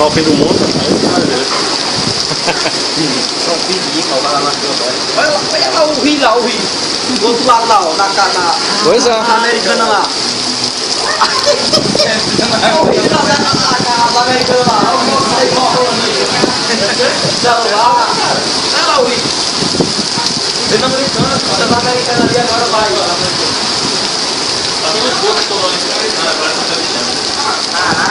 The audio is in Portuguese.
gravar o fim do mundo. São filhos, olha lá o rio lá, o rio. Do outro lado lá, ó, na Pois é. na americana lá. O rio da americana lá. Olha lá o rio. Vem na americana, cara. Na americana ali agora vai. Caraca.